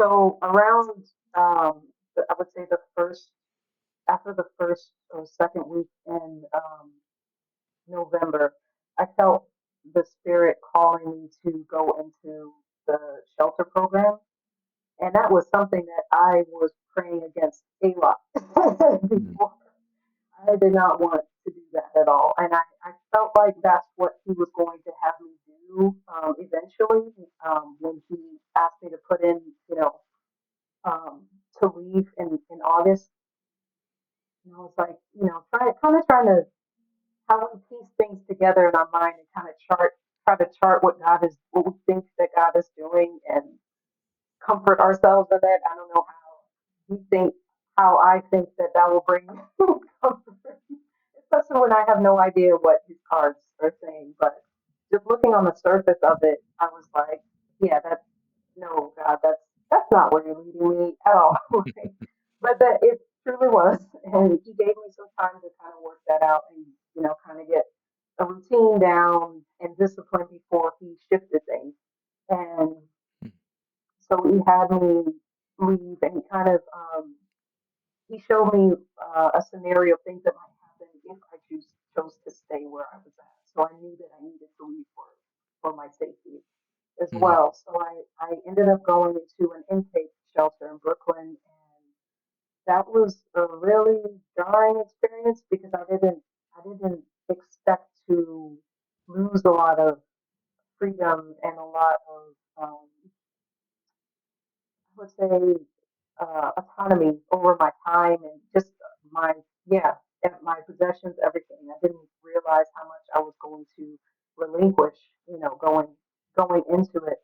So around, I would say after the first or second week in November, I felt the spirit calling me to go into the shelter program. And that was something that I was praying against a lot Mm. before. I did not want to do that at all. And I felt like that's what he was going to have me do eventually when he asked me to put in, you know, to leave in August. And I was like, trying to how we piece things together in our mind and kind of try to chart what we think that God is doing and comfort ourselves in it. I don't know how I think that that will bring comfort, especially when I have no idea what his cards are saying. But just looking on the surface of it, I was like, yeah, that's no, God, that's not where you're leading me at all. Right? But that it truly was, and he gave me some time to kind of work that out and kind of get a routine down and discipline before he shifted things. And Mm. so he had me leave, and he showed me a scenario of things that might happen if I chose to stay where I was at. So I knew that I needed to leave for my safety as Mm. well. So I ended up going into an intake shelter in Brooklyn, and that was a really jarring experience because I didn't expect to lose a lot of freedom and a lot of I would say autonomy over my time and just my yeah and my possessions, everything. I didn't realize how much I was going to relinquish, going into it.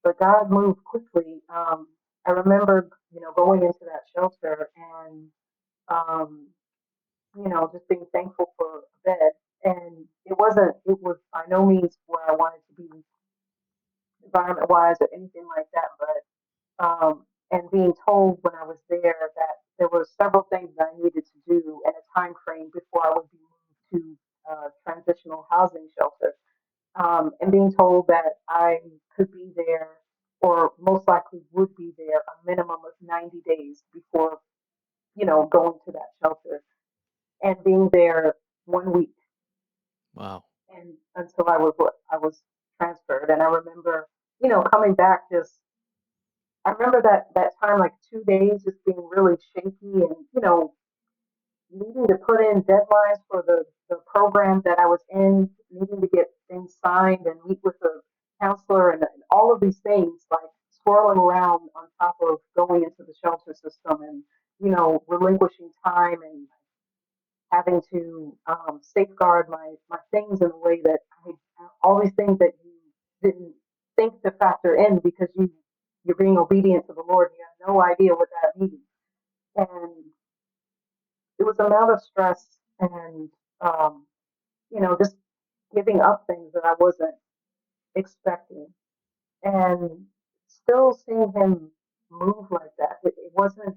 But God moved quickly. I remember, going into that shelter and um, just being thankful for a bed. And it was by no means where I wanted to be environment wise or anything like that, but and being told when I was there that there were several things that I needed to do in a time frame before I would be moved to transitional housing shelter, and being told that I could be there or most likely would be there a minimum of 90 days before going to that shelter and being there 1 week Wow. and until I was transferred. And I remember coming back just I remember that time, like 2 days, just being really shaky and needing to put in deadlines for the program that I was in, needing to get things signed and meet with the counselor and all of these things, like swirling around on top of going into the shelter system and relinquishing time and having to safeguard my things in a way that all these things that you didn't think to factor in because you're being obedient to the Lord. You have no idea what that means, and it was an amount of stress and um, just giving up things that I wasn't expecting, and still seeing him move like that. It wasn't,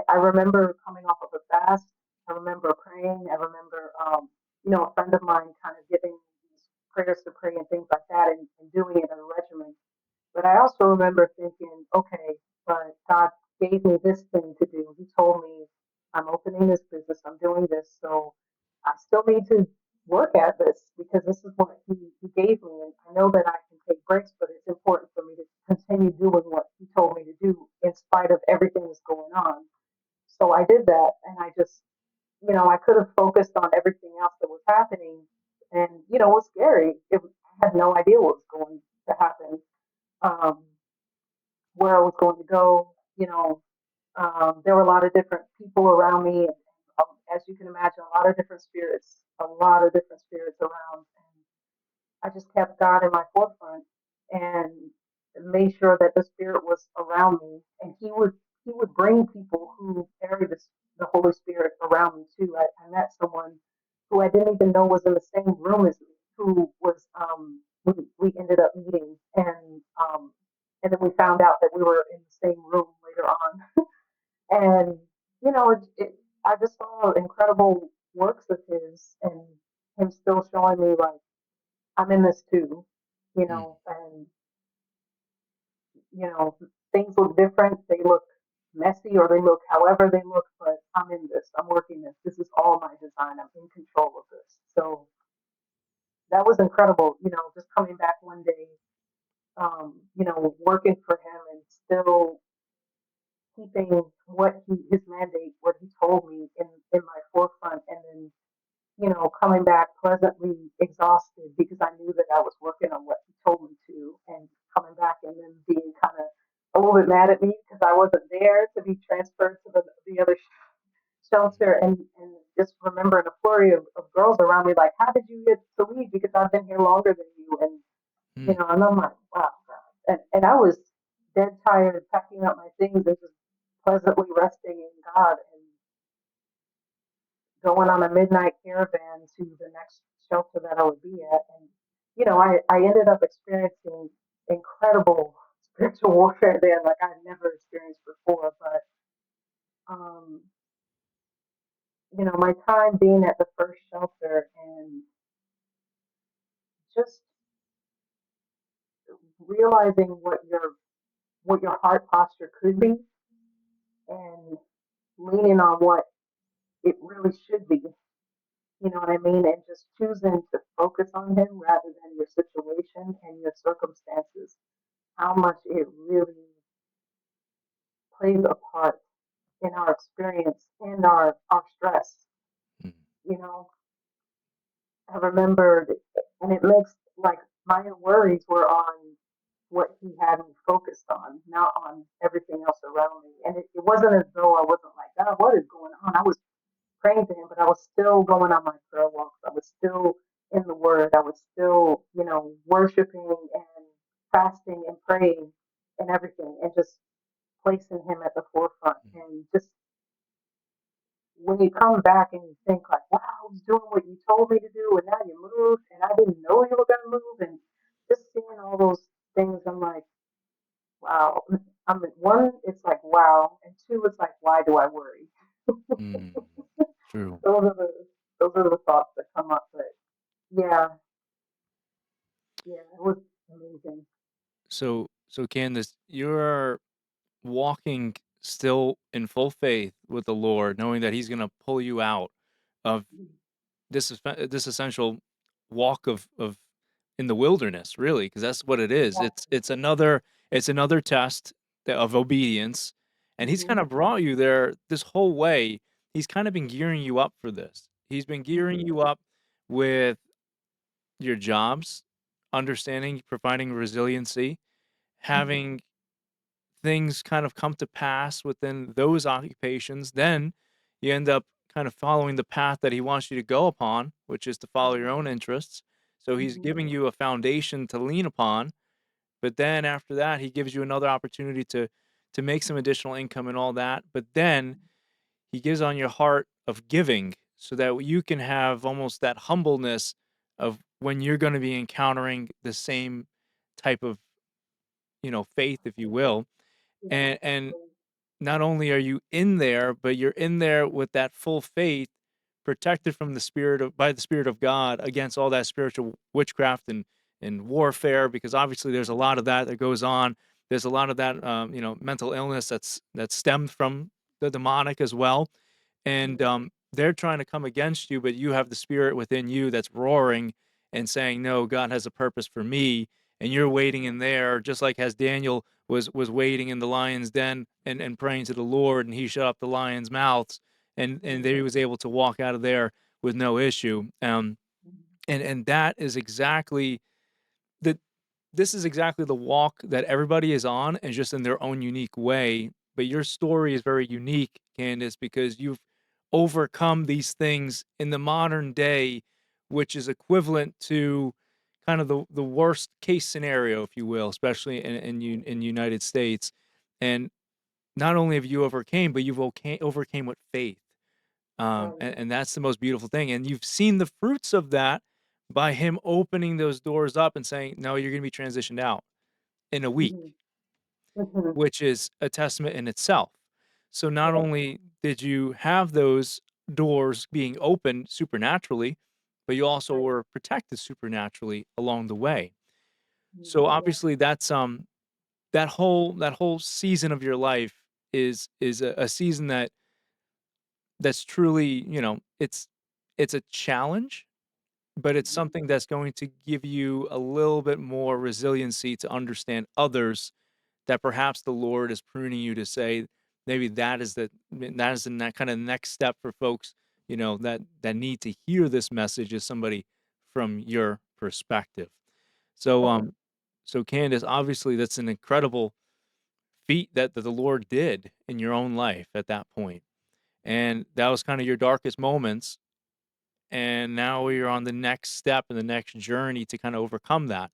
I remember coming off of a fast. I remember praying. I remember, a friend of mine kind of giving these prayers to pray and things like that and doing it in a regimen. But I also remember thinking, okay, but God gave me this thing to do. He told me I'm opening this business, I'm doing this, so I still need to work at this because this is what he gave me. And I know that I can take breaks, but it's important for me to continue doing what he told me to do in spite of everything that's going on. So I did that, and I just, I could have focused on everything else that was happening, and it was scary. I had no idea what was going to happen. Um, where I was going to go. There were a lot of different people around me, and as you can imagine, a lot of different spirits around. And I just kept God in my forefront and made sure that the Spirit was around me, and He would bring people who carry the Holy Spirit around me too. I met someone who I didn't even know was in the same room as me, who was we ended up meeting, and then we found out that we were in the same room later on, and I just saw incredible works of His, and Him still showing me like I'm in this too, Mm. and you know, things look different, they look messy, or they look however they look, but I'm in this, I'm working this. This is all my design. I'm in control of this. So that was incredible, just coming back one day, working for him and still keeping his mandate, what he told me in my forefront, and then coming back pleasantly exhausted because I knew that I was working on what he told me to, and coming back and then being kind of a little bit mad at me because I wasn't there to be transferred to the other shelter, and just remembering a flurry of girls around me like, how did you get to leave? Because I've been here longer than you, and Mm, and I'm like, wow, God. And I was dead tired packing up my things and just pleasantly resting in God and going on a midnight caravan to the next shelter that I would be at. And, I ended up experiencing incredible spiritual warfare there like I'd never experienced before. But, um, my time being at the first shelter and just realizing what your heart posture could be and leaning on what it really should be. You know what I mean? And just choosing to focus on him rather than your situation and your circumstances, how much it really plays a part in our experience and our stress. mm, You know, I remembered, and it makes like my worries were on what he had me focused on, not on everything else around me. And it wasn't as though I wasn't like, God, what is going on? I was praying to him, but I was still going on my prayer walks. I was still in the word. I was still, worshiping and fasting and praying and everything, and just placing him at the forefront. mm, And just when you come back and you think like, wow, I was doing what you told me to do, and now you moved, and I didn't know you were gonna move, and just seeing all those things, I'm like, wow. I'm like, one, it's like wow, and two, it's like, why do I worry? mm. True. Those are the those are the thoughts that come up. But yeah, yeah, it was amazing. So Candace, you're walking still in full faith with the Lord, knowing that He's going to pull you out of this essential walk of in the wilderness, really, because that's what it is. Yeah. It's another test of obedience, and He's kind Mhm. of brought you there this whole way. He's kind of been gearing you up for this. He's been gearing Mhm. you up with your jobs, understanding, providing resiliency, Mhm. having things kind of come to pass within those occupations. Then you end up kind of following the path that he wants you to go upon, which is to follow your own interests. So he's Mhm. giving you a foundation to lean upon, but then after that he gives you another opportunity to make some additional income and all that. But then he gives on your heart of giving so that you can have almost that humbleness of when you're going to be encountering the same type of, faith, if you will. Yeah. And not only are you in there, but you're in there with that full faith, protected from by the Spirit of God against all that spiritual witchcraft and warfare, because obviously there's a lot of that goes on. There's a lot of that, mental illness that's stemmed from the demonic as well, and Mhm. they're trying to come against you, but you have the Spirit within you that's roaring and saying, "No, God has a purpose for me." And you're waiting in there, just like as Daniel was waiting in the lion's den and praying to the Lord, and he shut up the lions' mouths, and Mhm. he was able to walk out of there with no issue. Mhm. And that is exactly the this is exactly the walk that everybody is on, and just in their own unique way. But your story is very unique, Candace, because you've overcome these things in the modern day, which is equivalent to kind of the worst case scenario, if you will, especially in United States. And not only have you overcame, but you've overcame with faith. Right. And that's the most beautiful thing. And you've seen the fruits of that by him opening those doors up and saying, no, you're going to be transitioned out in a week, Mhm. Mhm. which is a testament in itself. So not Right. only did you have those doors being opened supernaturally, but you also Right. were protected supernaturally along the way. So Mhm. Yeah. obviously that's that whole season of your life is a season that's truly, it's a challenge, but it's something that's going to give you a little bit more resiliency to understand others that perhaps the Lord is pruning you to say maybe that is the kind of next step for folks, that need to hear this message is somebody from your perspective. So Definitely. so Candace, obviously that's an incredible feat that the Lord did in your own life at that point. And that was kind of your darkest moments, and now you're on the next step and the next journey to kind of overcome that.